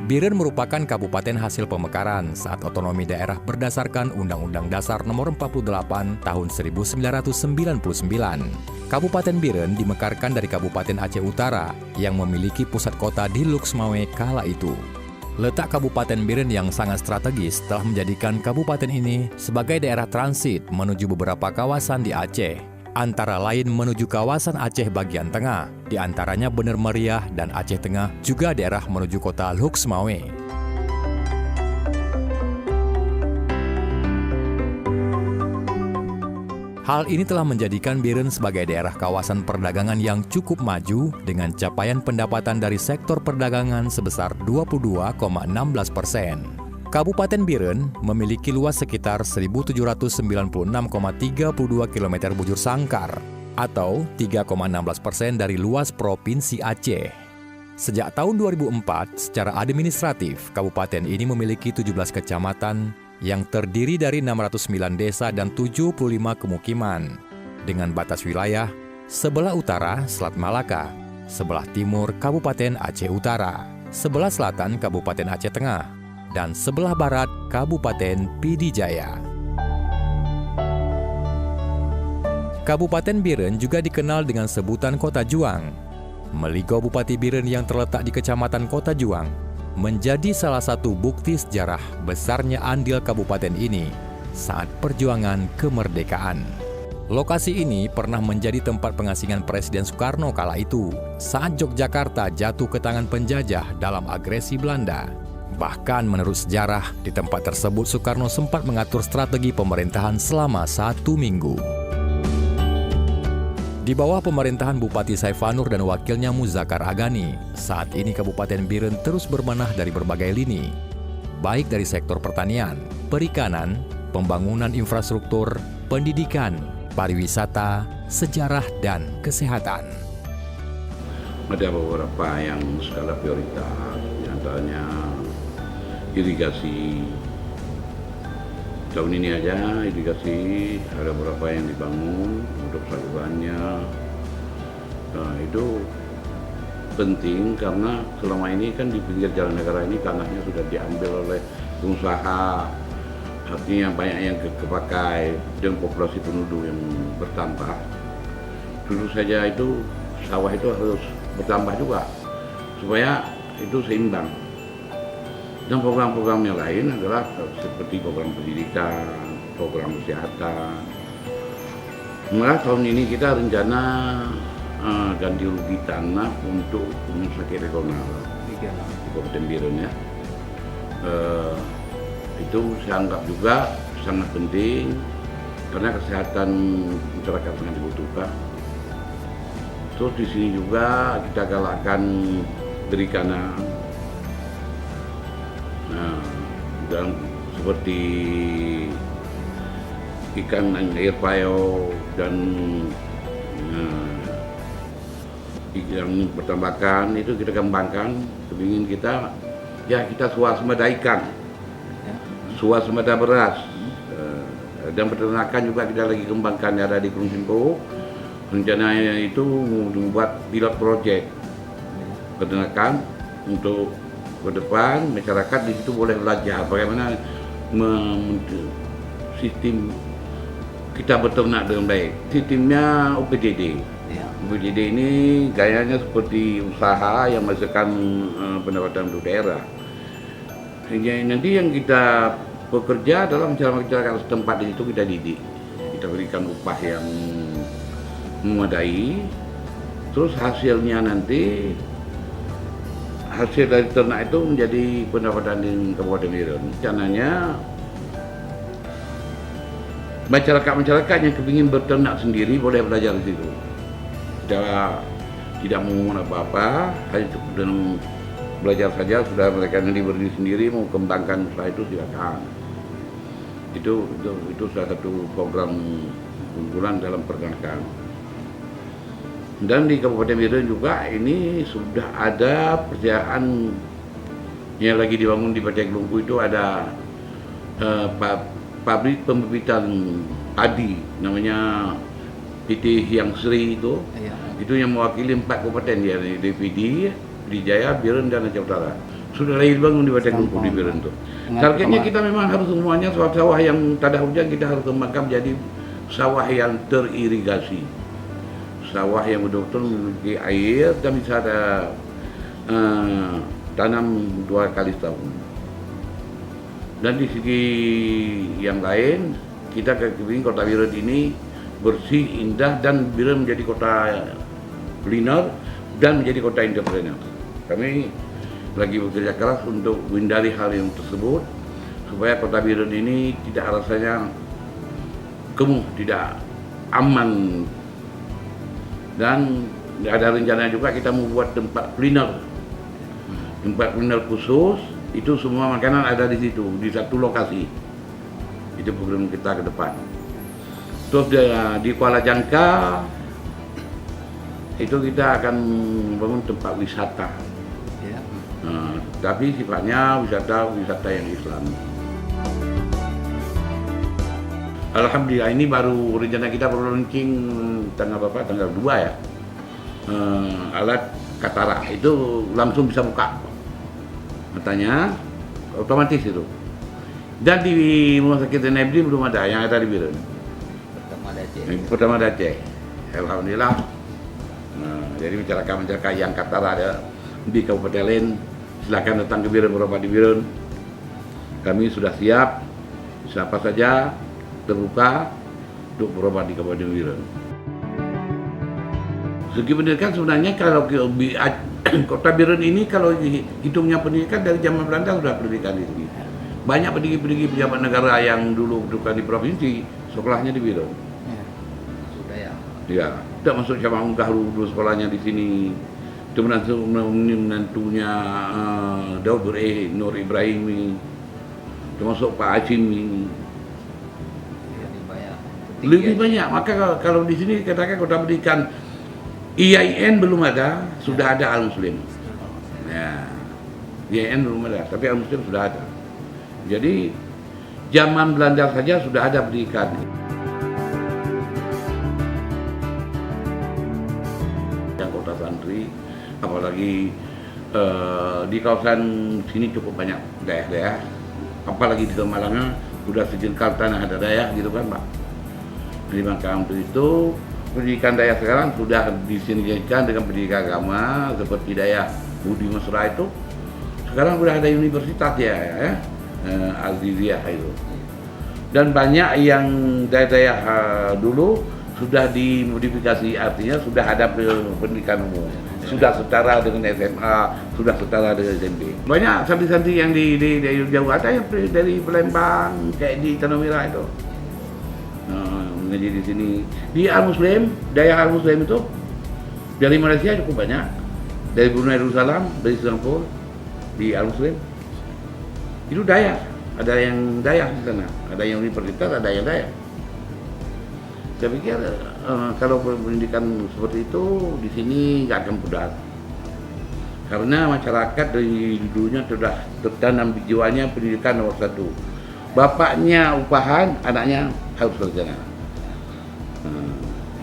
Biren merupakan kabupaten hasil pemekaran saat otonomi daerah berdasarkan Undang-Undang Dasar Nomor 48 Tahun 1999. Kabupaten Biren dimekarkan dari Kabupaten Aceh Utara yang memiliki pusat kota di Luxmawe kala itu. Letak Kabupaten Biren yang sangat strategis telah menjadikan kabupaten ini sebagai daerah transit menuju beberapa kawasan di Aceh, antara lain menuju kawasan Aceh bagian tengah, di antaranya Bener Meriah dan Aceh Tengah, juga daerah menuju kota Luxmawe. Hal ini telah menjadikan Biren sebagai daerah kawasan perdagangan yang cukup maju dengan capaian pendapatan dari sektor perdagangan sebesar 22,16%. Kabupaten Biren memiliki luas sekitar 1.796,32 km bujur sangkar atau 3,16% dari luas Provinsi Aceh. Sejak tahun 2004, secara administratif, kabupaten ini memiliki 17 kecamatan yang terdiri dari 609 desa dan 75 kemukiman, dengan batas wilayah sebelah utara Selat Malaka, sebelah timur Kabupaten Aceh Utara, sebelah selatan Kabupaten Aceh Tengah, dan sebelah barat Kabupaten Pidi Jaya. Kabupaten Biren juga dikenal dengan sebutan Kota Juang. Meligo Bupati Biren yang terletak di Kecamatan Kota Juang menjadi salah satu bukti sejarah besarnya andil kabupaten ini saat perjuangan kemerdekaan. Lokasi ini pernah menjadi tempat pengasingan Presiden Soekarno kala itu saat Yogyakarta jatuh ke tangan penjajah dalam agresi Belanda. Bahkan menurut sejarah, di tempat tersebut Soekarno sempat mengatur strategi pemerintahan selama 1 minggu. Di bawah pemerintahan Bupati Saifanur dan wakilnya Muzakar Agani, saat ini Kabupaten Biren terus berbenah dari berbagai lini, baik dari sektor pertanian, perikanan, pembangunan infrastruktur, pendidikan, pariwisata, sejarah, dan kesehatan. Ada beberapa yang skala prioritas, diantaranya irigasi. Tahun ini aja irigasi ada beberapa yang dibangun untuk salurannya. Nah, itu penting karena selama ini kan di pinggir jalan negara ini tanahnya sudah diambil oleh pengusaha, artinya banyak yang kepakai dan populasi penduduk yang bertambah. Dulu saja itu sawah itu harus bertambah juga supaya itu seimbang. Dan program-program yang lain adalah seperti program pendidikan, program kesehatan. Malah tahun ini kita rencana ganti rugi tanah untuk rumah sakit regional di Kabupaten Biren ya. Itu saya anggap juga sangat penting karena kesehatan masyarakat sangat dibutuhkan. Terus di sini juga kita galakkan perikanan. Dan seperti ikan air payo dan ikan pertambakan itu kita kembangkan. Kepingin kita swasembada ikan, swasembada beras, dan peternakan juga kita lagi kembangkan ada di Gunung Simpo. Rencananya itu membuat pilot project peternakan untuk ke depan masyarakat di situ boleh belajar bagaimana sistem kita beternak dengan baik. Sistemnya OPDD. OPDD ini gayanya seperti usaha yang menghasilkan pendapatan untuk daerah. Sehingga nanti yang kita bekerja dalam masyarakat setempat di situ kita didik, kita berikan upah yang memadai. Terus hasilnya nanti hasil dari ternak itu menjadi pendapatan di Kabupaten Biren. Rencananya masyarakat yang kepingin berternak sendiri boleh belajar di situ. Kita tidak memungut apa-apa, hanya dengan belajar saja. Sudah mereka nanti berdiri sendiri mau kembangkan usaha itu silakan. Itu salah satu program unggulan dalam peternakan. Dan di Kabupaten Biren juga ini sudah ada perjalanan yang lagi dibangun di Pacek Lumpuh. Itu ada pabrik pembibitan padi namanya PT Hyang Sri itu. Itu yang mewakili 4 kabupaten ya, di Pidi Jaya, Biren dan Aceh Utara. sudah lagi dibangun di Watekulpo di Biren tuh. Targetnya kita memang harus semuanya sawah-sawah yang tak ada hujan kita harus kembangkan menjadi sawah yang teririgasi, sawah yang betul-betul memiliki air dan bisa ada tanam 2 kali setahun. Dan di segi yang lain kita kepingin kota Biren ini bersih, indah, dan Biren menjadi kota kuliner dan menjadi kota entrepreneur. Kami lagi bekerja keras untuk menghindari hal yang tersebut supaya kota Biren ini tidak rasanya kumuh, tidak aman. Dan ada rencana juga kita membuat tempat kuliner khusus, itu semua makanan ada di situ, di satu lokasi. Itu program kita ke depan. Terus di Kuala Jangka itu kita akan membangun tempat wisata. Ya. Tapi sifatnya wisata yang Islam. Alhamdulillah ini baru rencana kita baru launching tanggal 2 ya. Alat Katara itu langsung bisa buka matanya, otomatis itu. Dan di rumah sakit NMD belum ada, yang ada di Biren. Pertama ada Aceh. Alhamdulillah. Jadi masyarakat yang Katara ada di Kabupaten lain, silakan datang ke Biren, berobat di Biren. Kami sudah siap, siapa saja terbuka untuk berobat di Kabupaten Biren. Segi pendidikan sebenarnya kalau kota Biren ini kalau hitungnya pendidikan dari zaman Belanda sudah pendidikan di sini. Banyak pendiri-pendiri pejabat negara yang dulu bukan di provinsi, sekolahnya di Biren. Ya. Sudah ya. Ya, tidak masuk sama Unggah dulu sekolahnya di sini. Itu menantunya Daud Nur Ibrahim ini, termasuk Pak Hashim ini. Lebih banyak. Maka kalau di sini katakan kota pendidikan IAIN belum ada, sudah ada Al-Muslim. Ya, IAIN belum ada, tapi Al-Muslim sudah ada. Jadi zaman Belanda saja sudah ada pendidikan. Yang kota santri, apalagi di kawasan sini cukup banyak daerah-daerah, apalagi di Malang sudah sejengkal tanah ada daerah gitu kan Pak. Jadi maka untuk itu pendidikan daya sekarang sudah disinergikan dengan pendidikan agama seperti daya Budi Mesra itu. Sekarang sudah ada universitas ya. Al-Ziziyah itu. Dan banyak yang daerah dulu sudah dimodifikasi, artinya sudah ada pendidikan umum, sudah setara dengan SMA, sudah setara dengan SMP. Banyak santri-santri yang di jauh ada yang dari Palembang kayak di Tanah Merah itu. Mengaji di sini di Al-Muslim, daerah Al-Muslim itu dari Malaysia cukup banyak, dari Brunei Darussalam, dari Singapura, di Al-Muslim. Itu daya, ada yang daya di sana, ada yang universitas, ada yang daya. Saya pikir kalau pendidikan seperti itu di sini nggak akan pudar, karena masyarakat dari dulunya sudah tertanam di jiwanya pendidikan nomor 1. Bapaknya upahan, anaknya harus sarjana.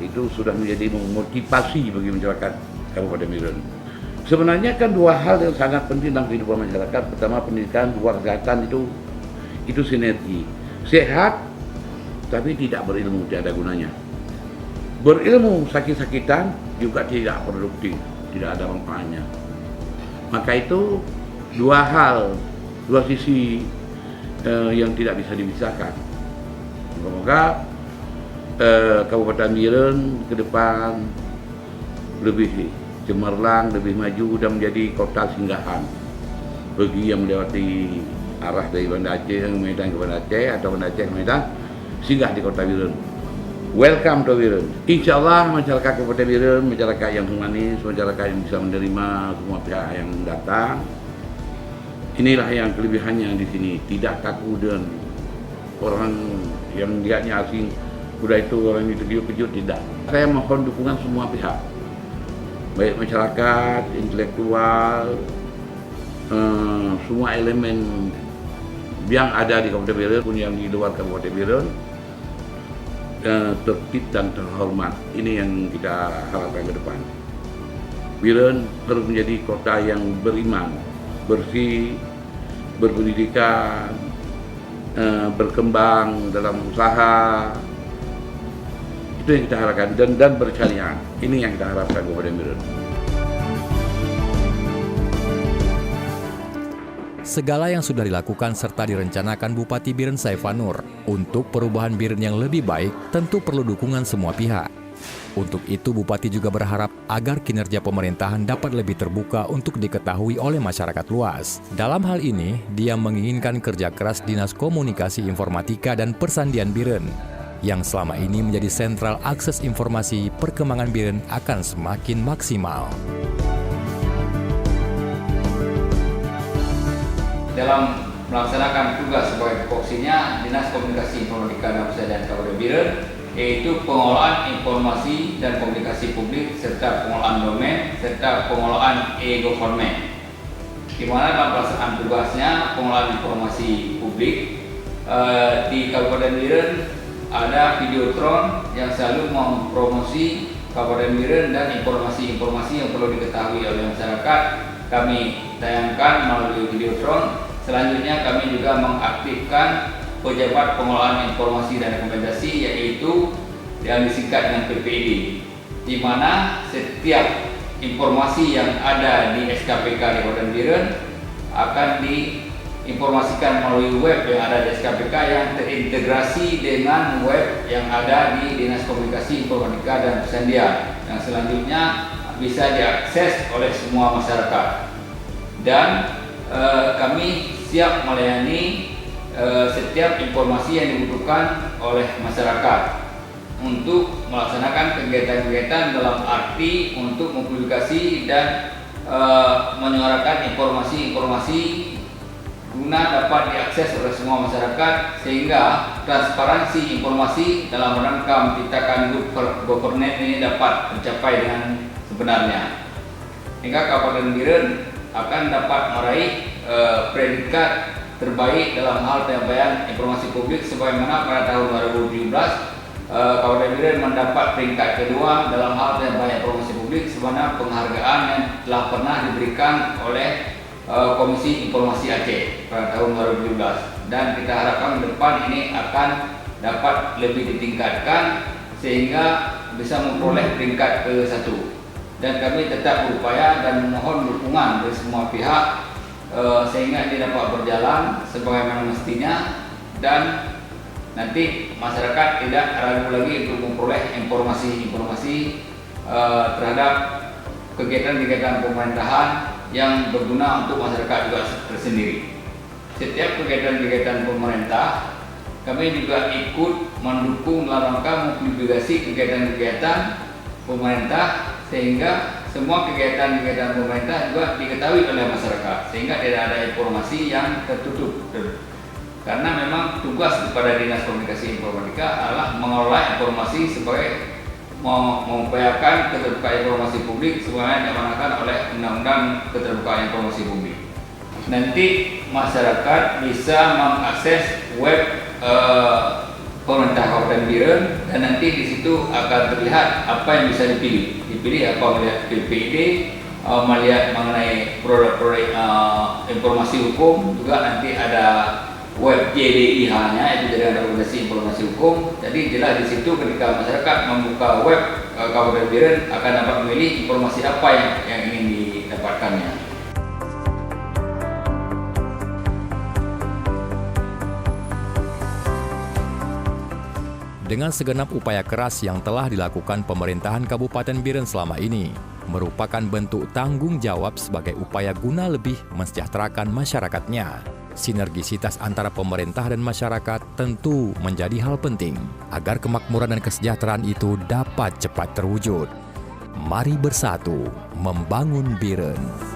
Itu sudah menjadi motivasi bagi masyarakat Kabupaten Biren. Sebenarnya kan 2 hal yang sangat penting dalam kehidupan masyarakat. Pertama pendidikan, 2 kesehatan, itu sinergi. Sehat tapi tidak berilmu, tidak ada gunanya. Berilmu sakit-sakitan juga tidak produktif, tidak ada manfaatnya. Maka itu 2 hal, 2 sisi yang tidak bisa dipisahkan. Semoga Kabupaten Biren ke depan lebih cemerlang, lebih maju dan menjadi kota singgahan bagi yang melewati arah dari Banda Aceh Medan ke Banda Aceh atau Banda Aceh ke Medan, singgah di kota Biren. Welcome to Biren. Insya Allah masyarakat Kabupaten Biren, masyarakat yang humanis, masyarakat yang bisa menerima semua pihak yang datang. Inilah yang kelebihannya di sini, tidak kaku dan orang yang lihatnya asing, udah itu orang itu kejut tidak. Saya mohon dukungan semua pihak, baik masyarakat, intelektual, semua elemen yang ada di Kabupaten Biren pun yang di luar Kabupaten Biren, tertib dan terhormat. Ini yang kita harapkan ke depan. Biren harus menjadi kota yang beriman, bersih, berpendidikan, berkembang dalam usaha. Itu yang kita harapkan, dan bersyariah. Ini yang kita harapkan Kabupaten Biren. Segala yang sudah dilakukan serta direncanakan Bupati Biren Saifanur untuk perubahan Biren yang lebih baik tentu perlu dukungan semua pihak. Untuk itu Bupati juga berharap agar kinerja pemerintahan dapat lebih terbuka untuk diketahui oleh masyarakat luas. Dalam hal ini, dia menginginkan kerja keras Dinas Komunikasi Informatika dan Persandian Biren yang selama ini menjadi sentral akses informasi perkembangan Biren akan semakin maksimal. Dalam melaksanakan tugas sebagai tupoksinya Dinas Komunikasi Informatika dan Persandian Kabupaten Biren, yaitu pengelolaan informasi dan komunikasi publik serta pengelolaan domain serta pengelolaan e-government. Di mana dalam pelaksanaan tugasnya pengelolaan informasi publik di Kabupaten Biren ada Videotron yang selalu mempromosi Kabupaten Biren dan informasi-informasi yang perlu diketahui oleh masyarakat kami tayangkan melalui Videotron. Selanjutnya kami juga mengaktifkan pejabat pengelolaan informasi dan rekomendasi, yaitu yang disingkat dengan PPID, di mana setiap informasi yang ada di SKPK di Kabupaten Biren akan diinformasikan melalui web yang ada di SKPK yang terintegrasi dengan web yang ada di Dinas Komunikasi Informatika dan Persandian, yang selanjutnya bisa diakses oleh semua masyarakat. Dan kami siap melayani setiap informasi yang dibutuhkan oleh masyarakat untuk melaksanakan kegiatan-kegiatan dalam arti untuk mempublikasi dan menyuarakan informasi-informasi guna dapat diakses oleh semua masyarakat, sehingga transparansi informasi dalam rangka menciptakan good governance ini dapat tercapai dengan sebenarnya, hingga Kabupaten Biren akan dapat meraih predikat terbaik dalam hal penyampaian informasi publik, sebagaimana pada tahun 2017 Kabupaten Biren mendapat peringkat kedua dalam hal penyampaian informasi publik sebagaimana penghargaan yang telah pernah diberikan oleh Komisi Informasi Aceh pada tahun 2017, dan kita harapkan ke depan ini akan dapat lebih ditingkatkan sehingga bisa memperoleh peringkat ke-1. Dan kami tetap berupaya dan memohon dukungan dari semua pihak sehingga ini dapat berjalan sebagaimana mestinya, dan nanti masyarakat tidak ragu lagi untuk memperoleh informasi-informasi terhadap kegiatan-kegiatan pemerintahan yang berguna untuk masyarakat juga tersendiri. Setiap kegiatan-kegiatan pemerintah kami juga ikut mendukung dalam rangka mempublikasi kegiatan-kegiatan pemerintah, sehingga semua kegiatan-kegiatan pemerintah juga diketahui oleh masyarakat, sehingga tidak ada informasi yang tertutup. Karena memang tugas kepada Dinas Komunikasi Informatika adalah mengelola informasi sebagai mengupayakan keterbukaan informasi publik sebagaimana diamanatkan oleh Undang-Undang Keterbukaan Informasi Publik. Nanti masyarakat bisa mengakses web pemerintah Kabupaten Biren, dan nanti di situ akan terlihat apa yang bisa dipilih. Dipilih apa, melihat PPID, melihat mengenai produk-produk informasi hukum, juga nanti ada web JDIH-nya, itu Jaringan Rekomendasi Informasi Hukum. Jadi jelas di situ ketika masyarakat membuka web Kabupaten Biren akan dapat memilih informasi apa yang ingin didapatkannya. Dengan segenap upaya keras yang telah dilakukan pemerintahan Kabupaten Biren selama ini, merupakan bentuk tanggung jawab sebagai upaya guna lebih mensejahterakan masyarakatnya. Sinergisitas antara pemerintah dan masyarakat tentu menjadi hal penting agar kemakmuran dan kesejahteraan itu dapat cepat terwujud. Mari bersatu membangun Biren.